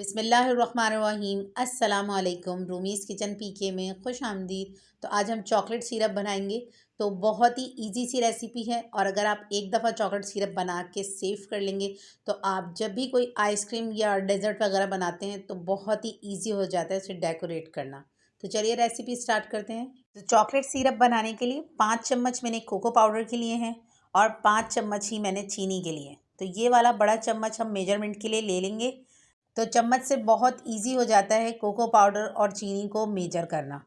बिस्मिल्लाहिर्रहमानिर्रहीम। अस्सलाम वालेकुम। रूमीज़ किचन पीके में खुश आमदीद। तो आज हम चॉकलेट सिरप बनाएंगे। तो बहुत ही इजी सी रेसिपी है और अगर आप एक दफ़ा चॉकलेट सिरप बना के सेव कर लेंगे तो आप जब भी कोई आइसक्रीम या डेज़र्ट वगैरह बनाते हैं तो बहुत ही इजी हो जाता है उसे डेकोरेट करना। तो चलिए रेसिपी स्टार्ट करते हैं। तो चॉकलेट सिरप बनाने के लिए 5 चम्मच मैंने कोको पाउडर के लिए हैं और 5 चम्मच ही मैंने चीनी के लिए। तो ये वाला बड़ा चम्मच हम मेजरमेंट के लिए ले लेंगे। तो चम्मच से बहुत इजी हो जाता है कोको पाउडर और चीनी को मेजर करना।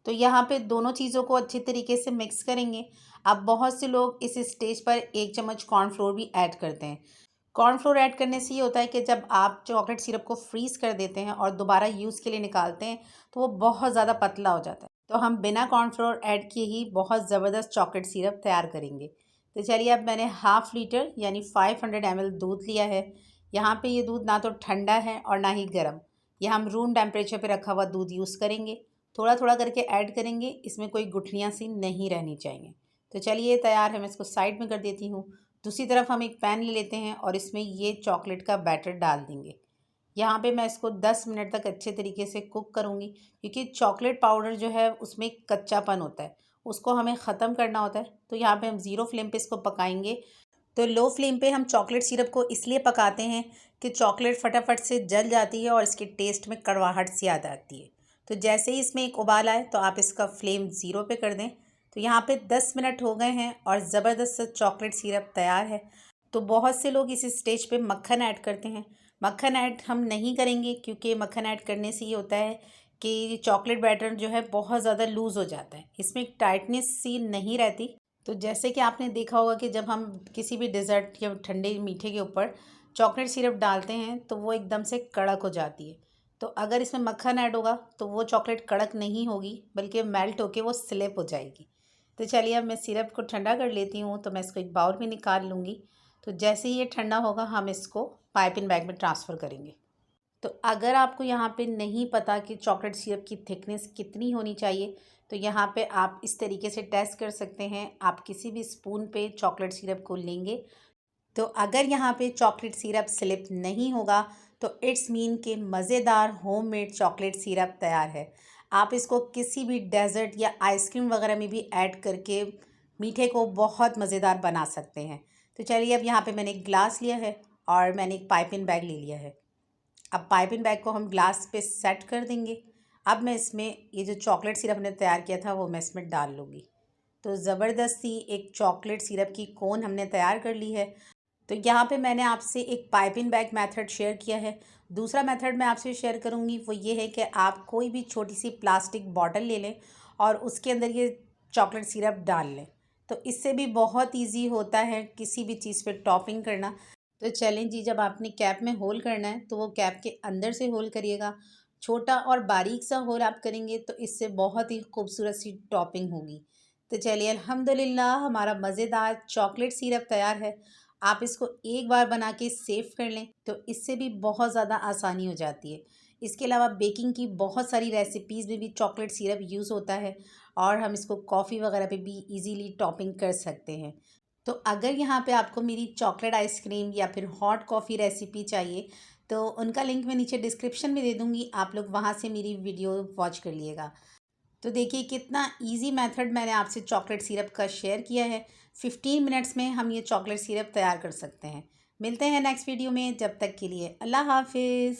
तो यहाँ पे दोनों चीज़ों को अच्छे तरीके से मिक्स करेंगे। अब बहुत से लोग इस स्टेज पर 1 चम्मच कॉर्नफ्लोर भी ऐड करते हैं। कॉर्नफ्लोर ऐड करने से ये होता है कि जब आप चॉकलेट सिरप को फ्रीज़ कर देते हैं और दोबारा यूज़ के लिए निकालते हैं तो वो बहुत ज़्यादा पतला हो जाता है। तो हम बिना कॉर्नफ्लोर ऐड किए ही बहुत ज़बरदस्त चॉकलेट सिरप तैयार करेंगे। तो चलिए, अब मैंने हाफ़ लीटर यानी 500 ml दूध लिया है। यहाँ पे ये दूध ना तो ठंडा है और ना ही गर्म। यह हम रूम टेम्परेचर पे रखा हुआ दूध यूज़ करेंगे। थोड़ा थोड़ा करके ऐड करेंगे, इसमें कोई गुठलियाँ सी नहीं रहनी चाहिए। तो चलिए, ये तैयार है, मैं इसको साइड में कर देती हूँ। दूसरी तरफ हम एक पैन ले लेते हैं और इसमें ये चॉकलेट का बैटर डाल देंगे। यहाँ पे मैं इसको 10 मिनट तक अच्छे तरीके से कुक करूँगी, क्योंकि चॉकलेट पाउडर जो है उसमें एक कच्चापन होता है, उसको हमें ख़त्म करना होता है। तो यहाँ पे हम ज़ीरो फ्लेम पे इसको पकाएंगे। तो लो फ्लेम पे हम चॉकलेट सिरप को इसलिए पकाते हैं कि चॉकलेट फटाफट से जल जाती है और इसके टेस्ट में कड़वाहट सी आ जाती है। तो जैसे ही इसमें एक उबाल आए तो आप इसका फ्लेम ज़ीरो पे कर दें। तो यहाँ पे 10 मिनट हो गए हैं और ज़बरदस्त चॉकलेट सिरप तैयार है। तो बहुत से लोग इस स्टेज पे मक्खन ऐड करते हैं। मक्खन ऐड हम नहीं करेंगे, क्योंकि मक्खन ऐड करने से ये होता है कि चॉकलेट बैटर जो है बहुत ज़्यादा लूज़ हो जाता है, इसमें एक टाइटनेस सी नहीं रहती। तो जैसे कि आपने देखा होगा कि जब हम किसी भी डेज़र्ट या ठंडे मीठे के ऊपर चॉकलेट सिरप डालते हैं तो वो एकदम से कड़क हो जाती है। तो अगर इसमें मक्खन ऐड होगा तो वो चॉकलेट कड़क नहीं होगी, बल्कि मेल्ट होके वो स्लिप हो जाएगी। तो चलिए, अब मैं सिरप को ठंडा कर लेती हूँ। तो मैं इसको एक बाउल में निकाल लूँगी। तो जैसे ही ये ठंडा होगा हम इसको पाइपिंग बैग में ट्रांसफ़र करेंगे। तो अगर आपको यहाँ पे नहीं पता कि चॉकलेट सिरप की थिकनेस कितनी होनी चाहिए, तो यहाँ पे आप इस तरीके से टेस्ट कर सकते हैं। आप किसी भी स्पून पे चॉकलेट सिरप को लेंगे, तो अगर यहाँ पे चॉकलेट सिरप स्लिप नहीं होगा तो इट्स मीन के मज़ेदार होममेड चॉकलेट सिरप तैयार है। आप इसको किसी भी डेज़र्ट या आइसक्रीम वगैरह में भी ऐड करके मीठे को बहुत मज़ेदार बना सकते हैं। तो चलिए, अब यहाँ पे मैंने एक ग्लास लिया है और मैंने एक पाइपिंग बैग ले लिया है। अब पाइपिंग बैग को हम ग्लास पे सेट कर देंगे। अब मैं इसमें ये जो चॉकलेट सिरप हमने तैयार किया था वो मैं इसमें डाल लूँगी। तो ज़बरदस्ती एक चॉकलेट सिरप की कोन हमने तैयार कर ली है। तो यहाँ पे मैंने आपसे एक पाइपिंग बैग मेथड शेयर किया है। दूसरा मेथड मैं आपसे शेयर करूँगी वो ये है कि आप कोई भी छोटी सी प्लास्टिक बॉटल ले लें और उसके अंदर ये चॉकलेट सिरप डाल लें। तो इससे भी बहुत ईजी होता है किसी भी चीज़ पे टॉपिंग करना। तो चलें जी, जब आपने कैप में होल करना है तो वो कैप के अंदर से होल करिएगा। छोटा और बारीक सा होल आप करेंगे तो इससे बहुत ही खूबसूरत सी टॉपिंग होगी। तो चलिए, अल्हम्दुलिल्लाह हमारा मज़ेदार चॉकलेट सिरप तैयार है। आप इसको एक बार बना के सेव कर लें तो इससे भी बहुत ज़्यादा आसानी हो जाती है। इसके अलावा बेकिंग की बहुत सारी रेसिपीज़ में भी चॉकलेट सिरप यूज़ होता है और हम इसको कॉफ़ी वगैरह पे भी इजीली टॉपिंग कर सकते हैं। तो अगर यहाँ पे आपको मेरी चॉकलेट आइसक्रीम या फिर हॉट कॉफ़ी रेसिपी चाहिए तो उनका लिंक मैं नीचे डिस्क्रिप्शन में दे दूँगी, आप लोग वहाँ से मेरी वीडियो वॉच कर लिएगा। तो देखिए कितना इजी मेथड मैंने आपसे चॉकलेट सिरप का शेयर किया है। 15 मिनट्स में हम ये चॉकलेट सिरप तैयार कर सकते हैं। मिलते हैं नेक्स्ट वीडियो में, जब तक के लिए अल्लाह हाफिज़।